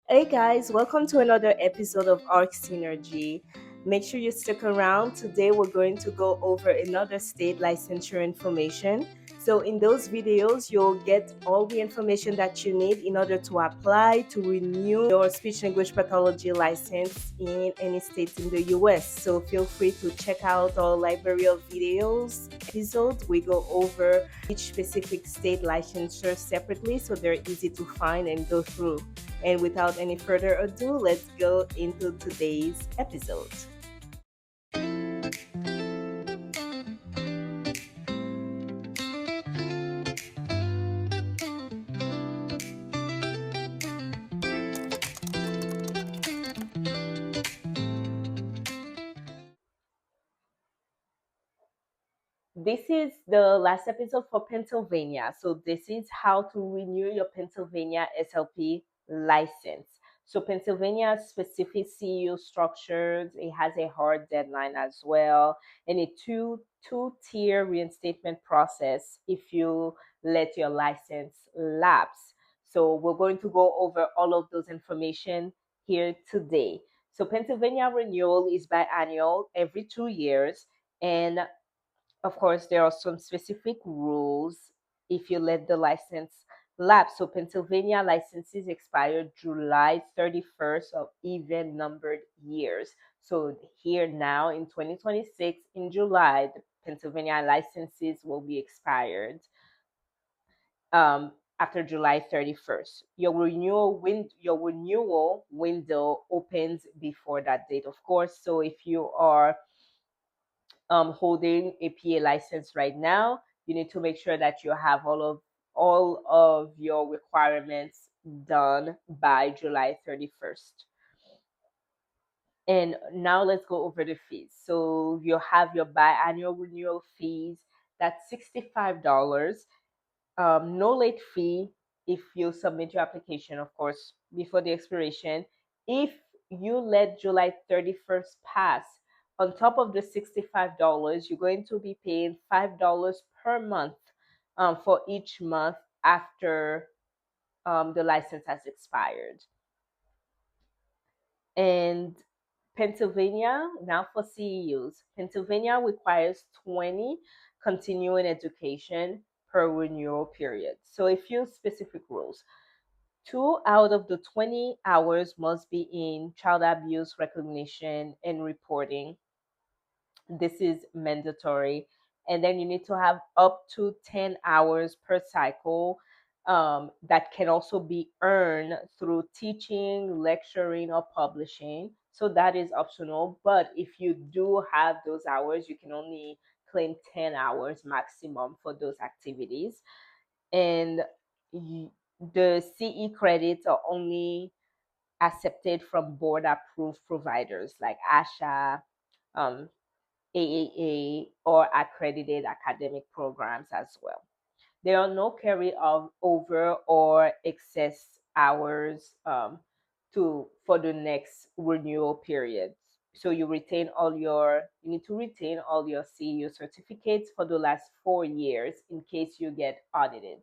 Hey guys, welcome to another episode of Arc Synergy. Make sure you stick around. Today we're going to go over another state licensure information. So in those videos, you'll get all the information that you need in order to apply to renew your speech language pathology license in any state in the US. So feel free to check out our library of videos. Episodes we go over each specific state licensure separately so they're easy to find and go through. And without any further ado, let's go into today's episode. This is the last episode for Pennsylvania. So, this is how to renew your Pennsylvania SLP license. So, Pennsylvania specific CEU structures, it has a hard deadline as well, and a two-tier reinstatement process if you let your license lapse. So, we're going to go over all of those information here today. So, Pennsylvania renewal is biannual every 2 years, and of course, there are some specific rules if you let the license lapse. So Pennsylvania licenses expire July 31st of even numbered years. So here now in 2026, in July, the Pennsylvania licenses will be expired after July 31st. Your renewal window opens before that date, of course. So if you are holding a PA license right now, you need to make sure that you have all of your requirements done by July 31st. And now let's go over the fees. So you have your biannual renewal fees. That's $65. No late fee if you submit your application, of course, before the expiration. If you let July 31st pass, on top of the $65, you're going to be paying $5 per month for each month after the license has expired. And Pennsylvania, now for CEUs, Pennsylvania requires 20 continuing education per renewal period. So a few specific rules. 2 out of the 20 hours must be in child abuse recognition and reporting. This is mandatory. And then you need to have up to 10 hours per cycle that can also be earned through teaching, lecturing, or publishing. So that is optional. But if you do have those hours, you can only claim 10 hours maximum for those activities. And the CE credits are only accepted from board approved providers like ASHA, um, AAA, or accredited academic programs as well. There are no over or excess hours for the next renewal period. So you need to retain all your CEU certificates for the last 4 years in case you get audited.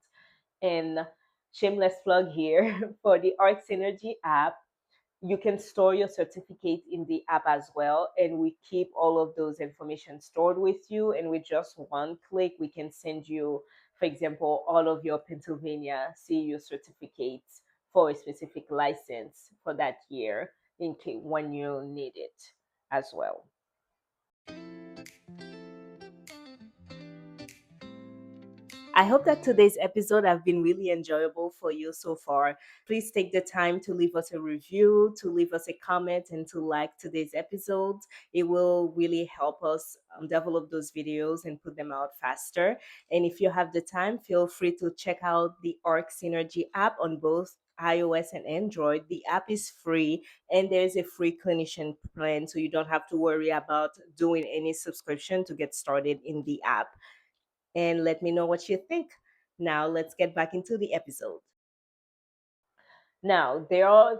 And shameless plug here for the Art Synergy app, you can store your certificate in the app as well, and we keep all of those information stored with you, and with just one click we can send you, for example, all of your Pennsylvania CEU certificates for a specific license for that year in case when you need it as well. I hope that today's episode have been really enjoyable for you so far. Please take the time to leave us a review, to leave us a comment, and to like today's episode. It will really help us develop those videos and put them out faster. And if you have the time, feel free to check out the Arc Synergy app on both iOS and Android. The app is free and there's a free clinician plan, so you don't have to worry about doing any subscription to get started in the app. And let me know what you think. Now, let's get back into the episode. Now,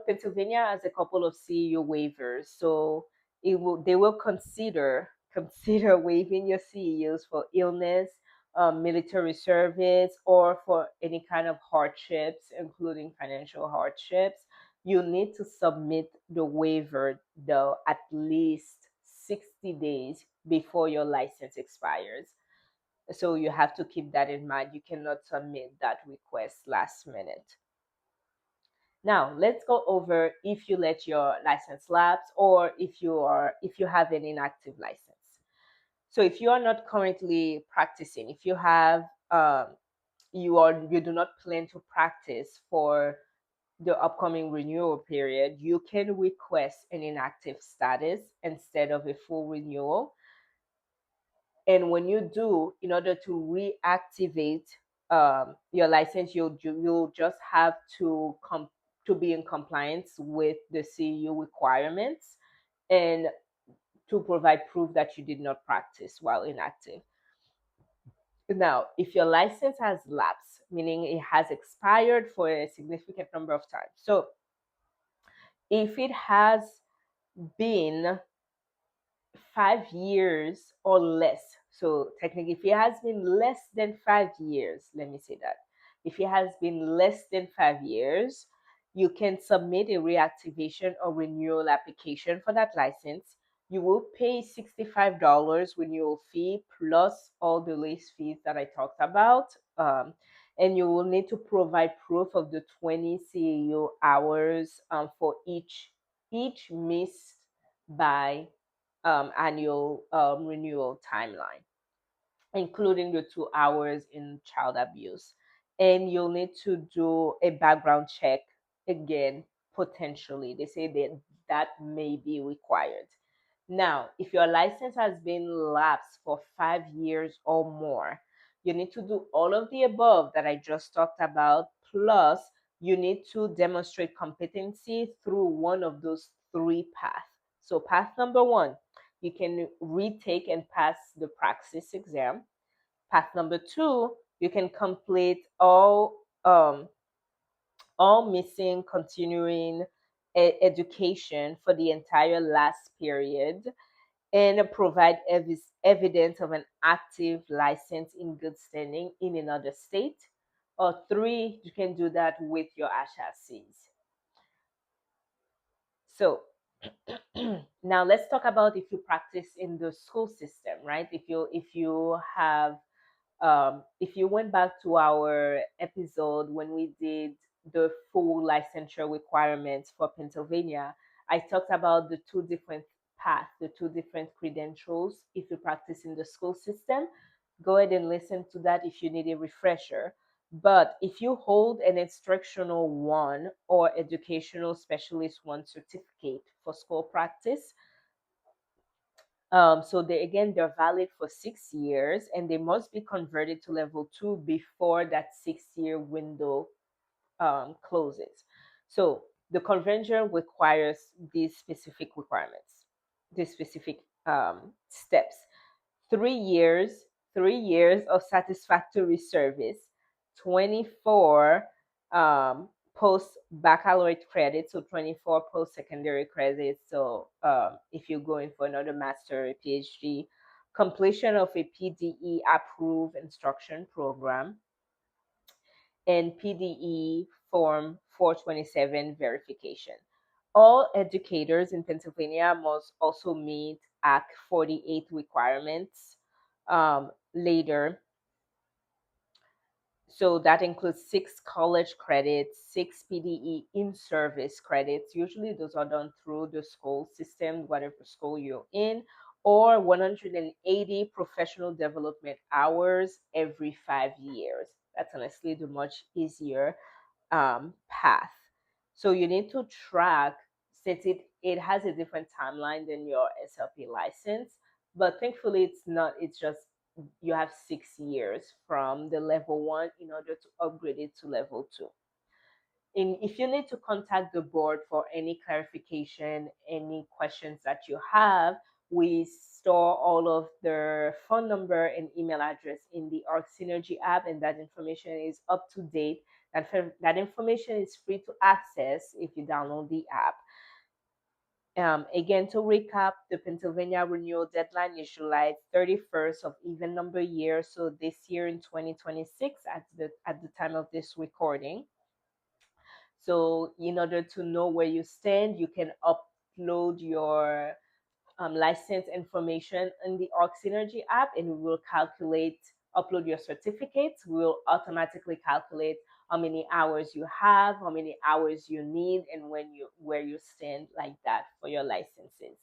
Pennsylvania has a couple of CEU waivers, so they will consider waiving your CEUs for illness, military service, or for any kind of hardships, including financial hardships. you need to submit the waiver though at least 60 days before your license expires. So you have to keep that in mind. You cannot submit that request last minute. Now let's go over if you let your license lapse, or if you have an inactive license. So if you are not currently practicing, if you have you do not plan to practice for the upcoming renewal period, you can request an inactive status instead of a full renewal. And when you do, in order to reactivate your license, you'll just have to be in compliance with the CEU requirements and to provide proof that you did not practice while inactive. Now, if your license has lapsed, meaning it has expired for a significant number of times, so if it has been 5 years or less, so technically, if it has been less than 5 years, let me say that. If it has been less than 5 years, you can submit a reactivation or renewal application for that license. You will pay $65 renewal fee plus all the late fees that I talked about. And you will need to provide proof of the 20 CAU hours for each missed by annual renewal timeline, including the 2 hours in child abuse. And you'll need to do a background check again, potentially. They say that that may be required. Now, if your license has been lapsed for 5 years or more, you need to do all of the above that I just talked about, plus you need to demonstrate competency through one of those three paths. So, path number one, you can retake and pass the praxis exam. Path number two, you can complete all missing continuing education for the entire last period and provide evidence of an active license in good standing in another state. Or three, you can do that with your HRCs. So now let's talk about if you practice in the school system, right? If you have if you went back to our episode when we did the full licensure requirements for Pennsylvania, I talked about the two different paths, the two different credentials if you practice in the school system. Go ahead and listen to that if you need a refresher. But if you hold an instructional one or educational specialist one certificate for school practice, so they're valid for 6 years and they must be converted to level two before that 6 year window closes. So the convention requires these specific requirements, these specific steps. 3 years, 3 years of satisfactory service, 24 post baccalaureate credits, so 24 post secondary credits. So if you're going for another master or PhD, completion of a PDE approved instruction program, and PDE Form 427 verification. All educators in Pennsylvania must also meet Act 48 requirements later. So that includes 6 college credits, 6 PDE in service credits. Usually those are done through the school system, whatever school you're in, or 180 professional development hours every 5 years. That's honestly the much easier path. So you need to track, since it has a different timeline than your SLP license, but thankfully it's not, it's just you have 6 years from the level one in order to upgrade it to level two. And if you need to contact the board for any clarification, any questions that you have, we store all of their phone number and email address in the Arc Synergy app, and that information is up to date. That information is free to access if you download the app. Again, to recap, the Pennsylvania renewal deadline is July 31st of even number year. So this year in 2026, at the time of this recording. So in order to know where you stand, you can upload your license information in the Arc Synergy app, and we will calculate, upload your certificates. We will automatically calculate how many hours you have, how many hours you need, and when you where you stand like that for your licenses.